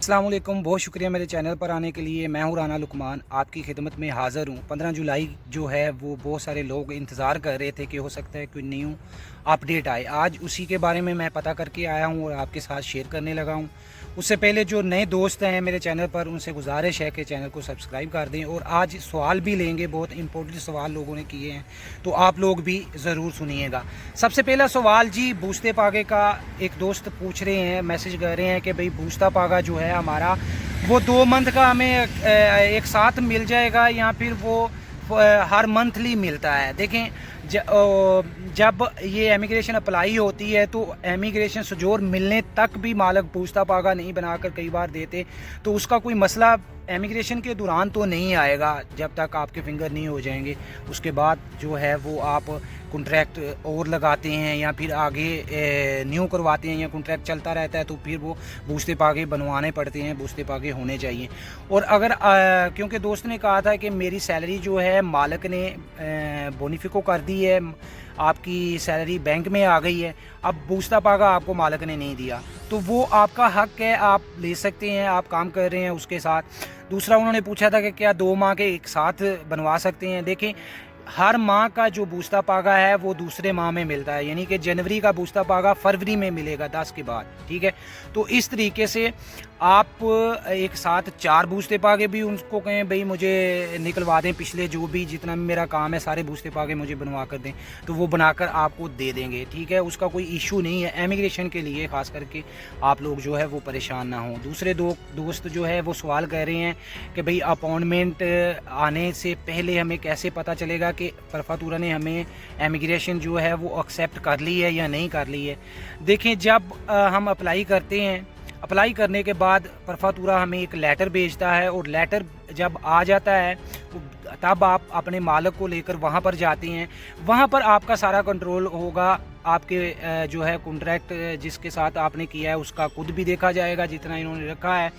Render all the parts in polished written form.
अस्सलाम वालेकुम, बहुत शुक्रिया मेरे चैनल पर आने के लिए। मैं हूँ राना लुकमान, आपकी खिदमत में हाज़िर हूँ। 15 जुलाई जो है वो बहुत सारे लोग इंतज़ार कर रहे थे कि हो सकता है कोई न्यू अपडेट आए। आज उसी के बारे में मैं पता करके आया हूँ और आपके साथ शेयर करने लगा हूँ। उससे पहले जो नए दोस्त हैं मेरे चैनल पर, उनसे गुजारिश है कि चैनल को सब्सक्राइब कर दें। और आज सवाल भी लेंगे, बहुत इंपॉर्टेंट सवाल लोगों ने किए हैं, तो आप लोग भी ज़रूर सुनिएगा। सबसे पहला सवाल जी, बूस्ते पागे का एक दोस्त पूछ रहे हैं, मैसेज कर रहे हैं कि भाई बूस्ता पागा जो है हमारा वो 2 मंथ का हमें एक साथ मिल जाएगा या फिर वो हर मंथली मिलता है। देखें, जब ये इमिग्रेशन अप्लाई होती है तो इमिग्रेशन सजोर मिलने तक भी मालक बूस्ता पागा नहीं बनाकर कई बार देते, तो उसका कोई मसला इमिग्रेशन के दौरान तो नहीं आएगा जब तक आपके फिंगर नहीं हो जाएंगे। उसके बाद जो है वो आप कॉन्ट्रैक्ट और लगाते हैं या फिर आगे न्यू करवाते हैं या कॉन्ट्रैक्ट चलता रहता है, तो फिर वो बूस्ते पागे बनवाने पड़ते हैं, बूस्ते पागे होने चाहिए। और अगर क्योंकि दोस्त ने कहा था कि मेरी सैलरी जो है मालिक ने बोनिफिको कर दी है, आपकी सैलरी बैंक में आ गई है, अब बूस्ता पागा आपको मालिक ने नहीं दिया, तो वो आपका हक है, आप ले सकते हैं, आप काम कर रहे हैं उसके साथ। दूसरा उन्होंने पूछा था कि क्या 2 माह के एक साथ बनवा सकते हैं। देखें, हर माह का जो बूस्ता पागा है वो दूसरे माह में मिलता है, यानी कि जनवरी का बूस्ता पागा फरवरी में मिलेगा 10 के बाद, ठीक है। तो इस तरीके से आप एक साथ 4 बूस्ते पागे भी उनको कहें भाई मुझे निकलवा दें, पिछले जो भी जितना भी मेरा काम है सारे बूस्ते पागे मुझे बनवा कर दें, तो वो बनाकर आपको दे देंगे, ठीक है। उसका कोई इशू नहीं है। इमिग्रेशन के लिए ख़ास करके आप लोग जो है वो परेशान ना हो। दूसरे दोस्त जो है वो सवाल कर रहे हैं कि भाई अपॉइंटमेंट आने से पहले हमें कैसे पता चलेगा कि परफातूरा ने हमें इमिग्रेशन जो है वो एक्सेप्ट कर ली है या नहीं कर ली है। देखें, जब हम अप्लाई करते हैं, अप्लाई करने के बाद परफातूरा हमें एक लेटर भेजता है, और लेटर जब आ जाता है तब आप अपने मालिक को लेकर वहाँ पर जाते हैं। वहाँ पर आपका सारा कंट्रोल होगा, आपके जो है कॉन्ट्रैक्ट जिसके साथ आपने किया है उसका खुद भी देखा जाएगा जितना इन्होंने रखा है,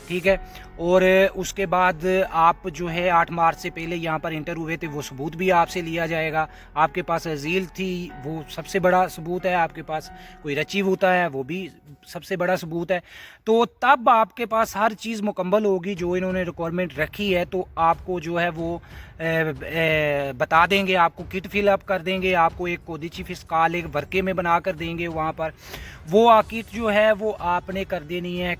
ठीक है। और उसके बाद आप जो है 8 मार्च से पहले यहाँ पर इंटर हुए थे, वो सबूत भी आपसे लिया जाएगा। आपके पास अजील थी, वो सबसे बड़ा सबूत है। आपके पास कोई रचीव होता है, वो भी सबसे बड़ा सबूत है। तो तब आपके पास हर चीज़ मुकम्मल होगी जो इन्होंने रिक्वायरमेंट रखी है, तो आपको जो है वो बता देंगे, आपको किट फिल अप कर देंगे, आपको एक कोदिची फिस्काल एक वर्के में बना कर देंगे। वहाँ पर वो किट जो है वो आपने कर देनी है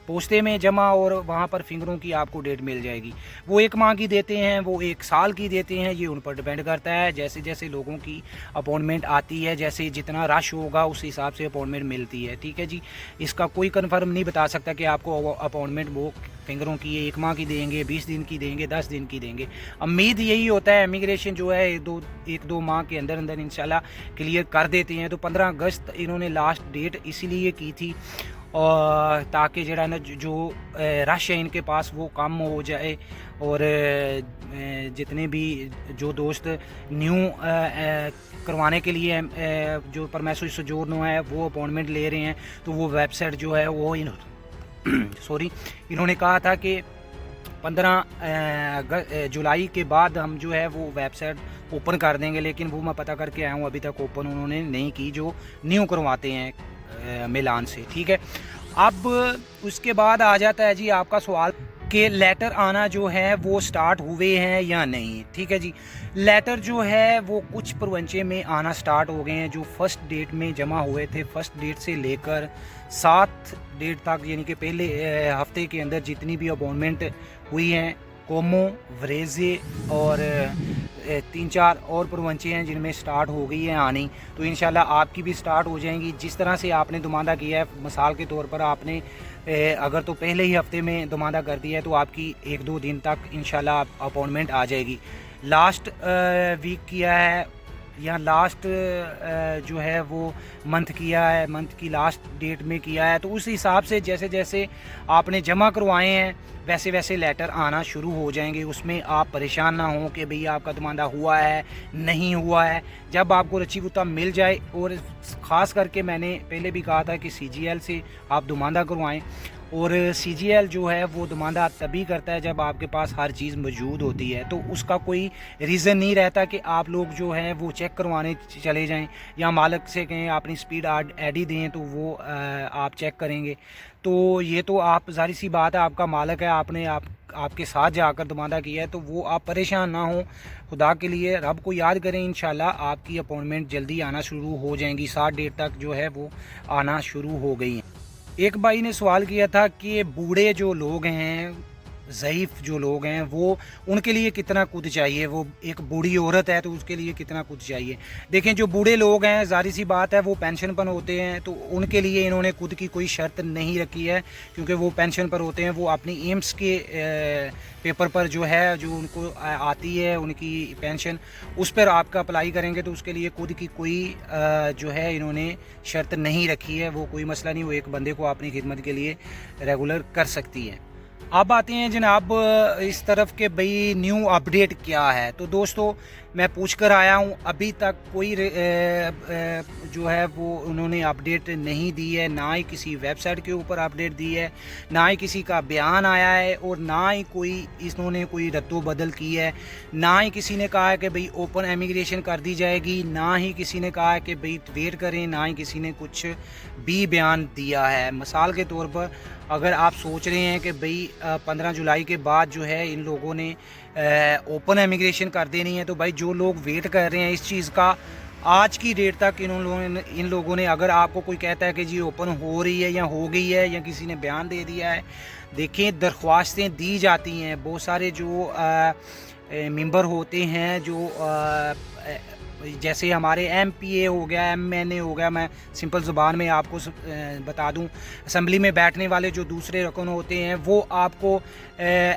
पोस्ते में जमा, और वहाँ पर फिंगरों की आपको डेट मिल जाएगी। वो 1 माह की देते हैं, वो 1 साल की देते हैं, ये उन पर डिपेंड करता है। जैसे जैसे लोगों की अपॉइंटमेंट आती है, जैसे जितना रश होगा उस हिसाब से अपॉइंटमेंट मिलती है, ठीक है जी। इसका कोई कन्फर्म नहीं बता सकता कि आपको अपॉइंटमेंट वो फिंगरों की 1 माह की देंगे, 20 दिन की देंगे, 10 दिन की देंगे। उम्मीद यही होता है इमिग्रेशन जो है 1-2 माह के अंदर अंदर इंशाल्लाह क्लियर कर देते हैं। तो 15 अगस्त इन्होंने लास्ट डेट इसीलिए की थी, और ताकि जरा ना जो रश है इनके पास वो कम हो जाए, और जितने भी जो दोस्त न्यू करवाने के लिए जो परमेसो सोजोर्नो है वो अपॉइंटमेंट ले रहे हैं, तो वो वेबसाइट जो है वो इन्होंने कहा था कि 15 जुलाई के बाद हम जो है वो वेबसाइट ओपन कर देंगे, लेकिन वो मैं पता करके आया हूँ अभी तक ओपन उन्होंने नहीं की, जो न्यू करवाते हैं मिलान से, ठीक है। अब उसके बाद आ जाता है जी आपका सवाल कि लेटर आना जो है वो स्टार्ट हुए हैं या नहीं, ठीक है जी। लेटर जो है वो कुछ परवंचे में आना स्टार्ट हो गए हैं, जो फर्स्ट डेट में जमा हुए थे। फर्स्ट डेट से लेकर 7 डेट तक, यानी कि पहले हफ्ते के अंदर जितनी भी अपॉइंटमेंट हुई हैं, कोमो, वरेजे और 3-4 और परवंचे हैं जिनमें स्टार्ट हो गई है आनी, तो इंशाल्लाह आपकी भी स्टार्ट हो जाएंगी। जिस तरह से आपने दुमादा किया है, मिसाल के तौर पर आपने अगर तो पहले ही हफ्ते में दुमादा कर दिया है, तो आपकी 1-2 दिन तक इंशाल्लाह अपॉइंटमेंट आ जाएगी। लास्ट वीक किया है या लास्ट जो है वो मंथ किया है, मंथ की लास्ट डेट में किया है, तो उस हिसाब से जैसे जैसे आपने जमा करवाए हैं वैसे वैसे लेटर आना शुरू हो जाएंगे। उसमें आप परेशान ना हो कि भई आपका दुमादा हुआ है नहीं हुआ है। जब आपको रची गुत्ता मिल जाए, और ख़ास करके मैंने पहले भी कहा था कि CGL से आप दुमादा करवाएं, اور سی جی ایل جو ہے وہ دماندہ تبھی کرتا ہے جب آپ کے پاس ہر چیز موجود ہوتی ہے، تو اس کا کوئی ریزن نہیں رہتا کہ آپ لوگ جو ہیں وہ چیک کروانے چلے جائیں یا مالک سے کہیں اپنی سپیڈ ایڈ ہی دیں تو وہ آپ چیک کریں گے۔ تو یہ تو آپ ظاہر سی بات ہے، آپ کا مالک ہے، آپ نے آپ کے ساتھ جا کر دماندہ کیا ہے، تو وہ آپ پریشان نہ ہوں، خدا کے لیے رب کو یاد کریں، انشاءاللہ آپ کی اپوائنٹمنٹ جلدی آنا شروع ہو جائیں گی، 7 ڈیٹ تک جو ہے وہ آنا شروع ہو گئی ہیں۔ ایک بھائی نے سوال کیا تھا کہ بوڑھے جو لوگ ہیں، ضعیف جو لوگ ہیں، وہ ان کے لیے کتنا کود چاہیے، وہ ایک بوڑھی عورت ہے تو اس کے لیے کتنا کود چاہیے۔ دیکھیں جو بوڑھے لوگ ہیں ظاہر سی بات ہے وہ پینشن پر ہوتے ہیں، تو ان کے لیے انہوں نے کود کی کوئی شرط نہیں رکھی ہے، کیونکہ وہ پینشن پر ہوتے ہیں، وہ اپنی ایمس کے پیپر پر جو ہے جو ان کو آتی ہے ان کی پینشن، اس پر آپ کا اپلائی کریں گے تو اس کے لیے کود کی کوئی جو ہے انہوں نے شرط نہیں رکھی ہے، وہ کوئی مسئلہ نہیں، وہ ایک بندے کو اپنی خدمت کے لیے ریگولر کر سکتی ہے۔ اب آتے ہیں جناب اس طرف کہ بھئی نیو اپڈیٹ کیا ہے، تو دوستو میں پوچھ کر آیا ہوں، ابھی تک کوئی جو ہے وہ انہوں نے اپڈیٹ نہیں دی ہے، نہ ہی کسی ویب سائٹ کے اوپر اپڈیٹ دی ہے، نہ ہی کسی کا بیان آیا ہے، اور نہ ہی کوئی انہوں نے کوئی رد و بدل کی ہے، نہ ہی کسی نے کہا ہے کہ بھئی اوپن امیگریشن کر دی جائے گی، نہ ہی کسی نے کہا ہے کہ بھئی ویٹ کریں، نہ ہی کسی نے کچھ بھی بیان دیا ہے۔ مثال کے طور پر اگر آپ سوچ رہے ہیں کہ بھئی 15 جولائی کے بعد جو ہے ان لوگوں نے اوپن امیگریشن کر دینی ہے، تو بھائی جو لوگ ویٹ کر رہے ہیں اس چیز کا، آج کی ڈیٹ تک ان لوگوں نے، اگر آپ کو کوئی کہتا ہے کہ جی اوپن ہو رہی ہے یا ہو گئی ہے یا کسی نے بیان دے دیا ہے، دیکھیں درخواستیں دی جاتی ہیں، بہت سارے جو ممبر ہوتے ہیں، جو جیسے ہمارے ایم پی اے ہو گیا، ایم این اے ہو گیا، میں سمپل زبان میں آپ کو بتا دوں، اسمبلی میں بیٹھنے والے جو دوسرے رکن ہوتے ہیں، وہ آپ کو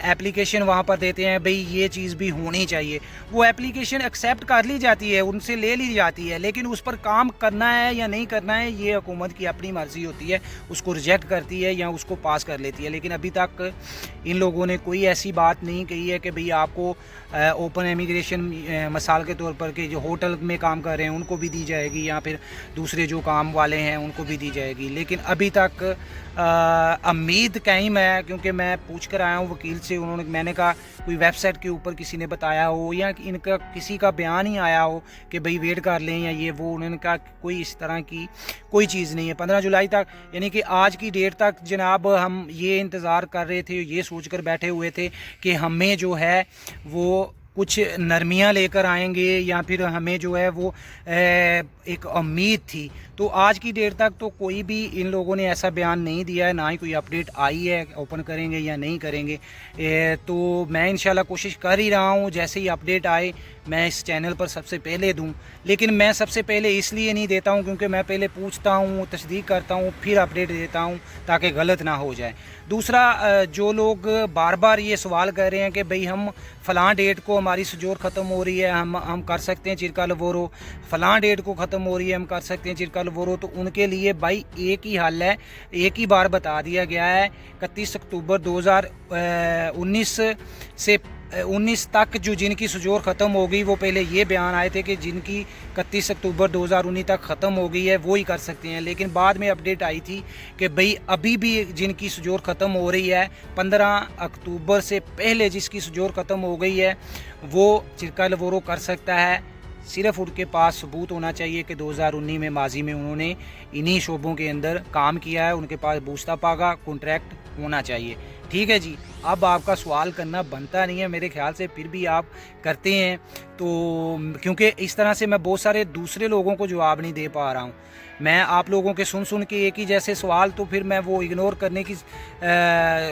اپلیکیشن وہاں پر دیتے ہیں، بھئی یہ چیز بھی ہونی چاہیے، وہ اپلیکیشن ایکسیپٹ کر لی جاتی ہے، ان سے لے لی جاتی ہے، لیکن اس پر کام کرنا ہے یا نہیں کرنا ہے یہ حکومت کی اپنی مرضی ہوتی ہے، اس کو ریجیکٹ کرتی ہے یا اس کو پاس کر لیتی ہے، لیکن ابھی تک ان لوگوں نے کوئی ایسی بات نہیں کہی ہے کہ بھئی آپ کو اوپن امیگریشن، مثال کے طور پر کہ جو ہوٹل میں کام کر رہے ہیں ان کو بھی دی جائے گی، یا پھر دوسرے جو کام والے ہیں ان کو بھی دی جائے گی، لیکن ابھی تک امید قائم ہے، کیونکہ میں پوچھ کر آیا ہوں وکیل سے، میں نے کہا کوئی ویب سائٹ کے اوپر کسی نے بتایا ہو یا ان کا کسی کا بیان ہی آیا ہو کہ بھئی ویٹ کر لیں یا یہ وہ، انہوں نے کہا کوئی اس طرح کی کوئی چیز نہیں ہے۔ 15 جولائی تک یعنی کہ آج کی ڈیٹ تک جناب ہم یہ انتظار کر رہے تھے، یہ سوچ کر بیٹھے ہوئے تھے کہ ہمیں جو ہے وہ کچھ نرمیاں لے کر آئیں گے، یا پھر ہمیں جو ہے وہ ایک امید تھی، تو آج کی ڈیٹ تک تو کوئی بھی ان لوگوں نے ایسا بیان نہیں دیا ہے، نہ ہی کوئی اپڈیٹ آئی ہے اوپن کریں گے یا نہیں کریں گے۔ تو میں انشاءاللہ کوشش کر ہی رہا ہوں جیسے ہی اپڈیٹ آئے میں اس چینل پر سب سے پہلے دوں، لیکن میں سب سے پہلے اس لیے نہیں دیتا ہوں کیونکہ میں پہلے پوچھتا ہوں، تصدیق کرتا ہوں، پھر اپڈیٹ دیتا ہوں تاکہ غلط نہ ہو جائے۔ دوسرا، جو لوگ بار بار یہ سوال کر رہے ہیں کہ بھئی ہم فلاں ڈیٹ کو ہماری سجور ختم ہو رہی ہے، ہم کر سکتے ہیں چرکا لورو، فلاں ڈیٹ کو ختم ہو رہی ہے ہم کر سکتے ہیں چرکا لورو، تو ان کے لیے بھائی ایک ہی حل ہے، ایک ہی بار بتا دیا گیا ہے، 31 اکتوبر 2019 سے 19 تک جو جن کی سجور ختم ہو گئی، وہ پہلے یہ بیان آئے تھے کہ جن کی 31 اکتوبر 2019 تک ختم ہو گئی ہے وہی کر سکتے ہیں، لیکن بعد میں اپڈیٹ آئی تھی کہ بھئی ابھی بھی جن کی سجور ختم ہو رہی ہے 15 اکتوبر سے پہلے جس کی سجور ختم ہو گئی ہے وہ چرکا لورو کر سکتا ہے، صرف ان کے پاس ثبوت ہونا چاہیے کہ 2019 میں ماضی میں انہوں نے انہی شعبوں کے اندر کام کیا ہے، ان کے پاس بوستا پاگا کانٹریکٹ ہونا چاہیے۔ ٹھیک ہے جی، اب آپ کا سوال کرنا بنتا نہیں ہے میرے خیال سے، پھر بھی آپ کرتے ہیں، تو کیونکہ اس طرح سے میں بہت سارے دوسرے لوگوں کو جواب نہیں دے پا رہا ہوں، میں آپ لوگوں کے سن کے ایک ہی جیسے سوال، تو پھر میں وہ اگنور کرنے کی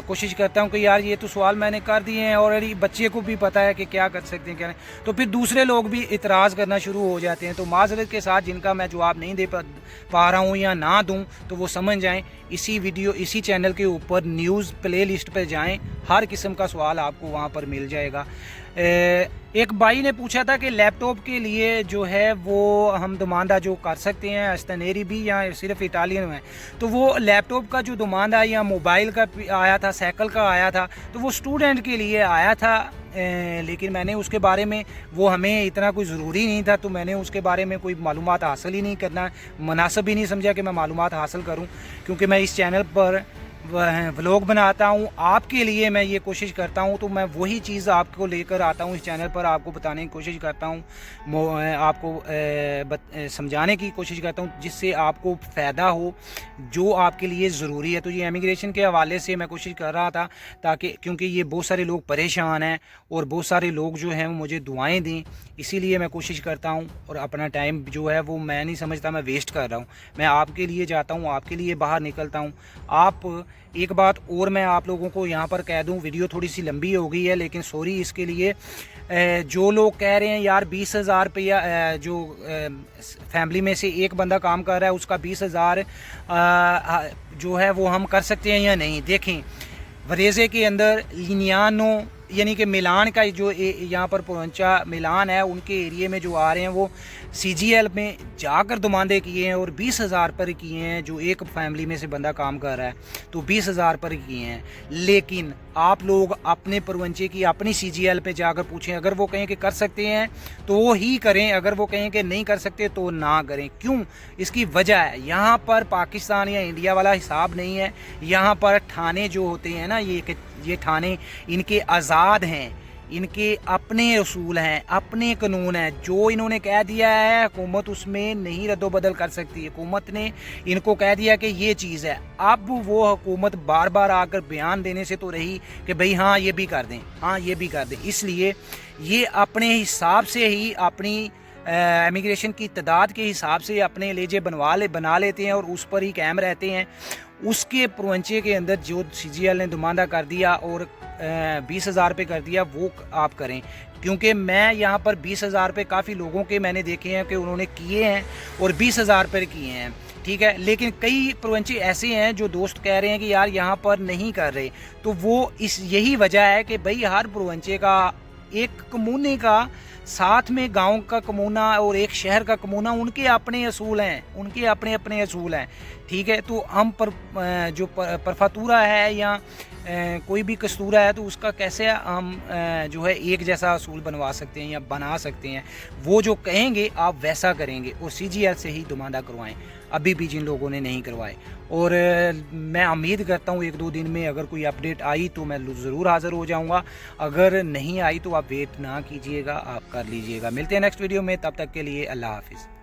کوشش کرتا ہوں کہ یار یہ تو سوال میں نے کر دیے ہیں، اور بچے کو بھی پتہ ہے کہ کیا کر سکتے ہیں کیا نہیں، تو پھر دوسرے لوگ بھی اعتراض کرنا شروع ہو جاتے ہیں، تو معذرت کے ساتھ جن کا میں جواب نہیں دے پا رہا ہوں یا نہ دوں تو وہ سمجھ جائیں، اسی چینل کے اوپر نیوز پلے لسٹ پہ جائیں، ہر قسم کا سوال آپ کو وہاں پر مل جائے گا۔ ایک بھائی نے پوچھا تھا کہ لیپ ٹاپ کے لیے جو ہے وہ ہم دماندہ جو کر سکتے ہیں استنیری بھی یا صرف اٹالین میں، تو وہ لیپ ٹاپ کا جو دماندہ یا موبائل کا آیا تھا، سائیکل کا آیا تھا، تو وہ اسٹوڈنٹ کے لیے آیا تھا، لیکن میں نے اس کے بارے میں، وہ ہمیں اتنا کوئی ضروری نہیں تھا، تو میں نے اس کے بارے میں کوئی معلومات حاصل ہی نہیں کرنا، مناسب ہی نہیں سمجھا کہ میں معلومات حاصل کروں، کیونکہ میں اس چینل پر व्लॉग बनाता हूँ आपके लिए, मैं ये कोशिश करता हूँ, तो मैं वही चीज़ आपको लेकर आता हूँ इस चैनल पर, आपको बताने की कोशिश करता हूँ, आपको समझाने की कोशिश करता हूँ जिससे आपको फ़ायदा हो, जो आपके लिए ज़रूरी है। तो ये इमिग्रेशन के हवाले से मैं कोशिश कर रहा था, ताकि क्योंकि ये बहुत सारे लोग परेशान हैं और बहुत सारे लोग जो हैं मुझे दुआएँ दें, इसीलिए मैं कोशिश करता हूँ। और अपना टाइम जो है वो मैं नहीं समझता मैं वेस्ट कर रहा हूँ, मैं आपके लिए जाता हूँ, आपके लिए बाहर निकलता हूँ। आप एक बात और मैं आप लोगों को यहाँ पर कह दूँ, वीडियो थोड़ी सी लंबी हो गई है लेकिन सॉरी इसके लिए। जो लोग कह रहे हैं यार 20,000 रुपया जो फैमिली में से एक बंदा काम कर रहा है उसका 20,000 जो है वो हम कर सकते हैं या नहीं, देखें वरेज़े के अंदर लिनियानो यानी कि मिलान का जो यहाँ पर पोरंचा मिलान है उनके एरिए में जो आ रहे हैं वो CGL में जाकर दुमानदे किए हैं और 20,000 पर किए हैं। जो एक फैमिली में से बंदा काम कर रहा है तो 20,000 पर किए हैं। लेकिन आप लोग अपने परवंचे की अपनी CGL पे जाकर पूछें, अगर वो कहें कि कर सकते हैं तो वो ही करें, अगर वो कहें कि नहीं कर सकते तो ना करें। क्यों? इसकी वजह है यहाँ पर पाकिस्तान या इंडिया वाला हिसाब नहीं है। यहाँ पर थाने जो होते हैं ना, ये थाने इनके आज़ाद हैं, इनके अपने असूल हैं, अपने कानून हैं। जो इन्होंने कह दिया है हुकूमत उसमें नहीं रद्दोबदल कर सकती। हुकूमत ने इनको कह दिया कि ये चीज़ है, अब वो हुकूमत बार बार आकर बयान देने से तो रही कि भाई हाँ ये भी कर दें, हाँ ये भी कर दें। इसलिए ये अपने हिसाब से ही अपनी इमिग्रेशन की तादाद के हिसाब से अपने लेजे बना लेते हैं और उस पर ही कायम रहते हैं। उसके परवंचे के अंदर जो CGL ने दुमानदा कर दिया और 20,000 रुपये कर दिया वो आप करें। क्योंकि मैं यहाँ पर 20,000 रुपये काफ़ी लोगों के मैंने देखे हैं कि उन्होंने किए हैं और 20,000 रुपये किए हैं, ठीक है। लेकिन कई परवंचे ऐसे हैं जो दोस्त कह रहे हैं कि यार यहाँ पर नहीं कर रहे, तो वो यही वजह है कि भाई हर परवंचे का एक कमूने का साथ में गांव का कमूना और एक शहर का कमूना उनके अपने असूल हैं, उनके अपने अपने असूल हैं, ठीक है। तो हम जो परफातूरा है या कोई भी कस्तूरा है तो उसका कैसे हम जो है एक जैसा असूल बनवा सकते हैं या बना सकते हैं। वो जो कहेंगे आप वैसा करेंगे और CGL से ही दुमानदा करवाएं, अभी भी जिन लोगों ने नहीं करवाए। और मैं उम्मीद करता हूँ 1-2 दिन में अगर कोई अपडेट आई तो मैं ज़रूर हाज़िर हो जाऊँगा, अगर नहीं आई तो आप वेट ना कीजिएगा, आप कर लीजिएगा। मिलते हैं नेक्स्ट वीडियो में, तब तक के लिए अल्लाह हाफिज़।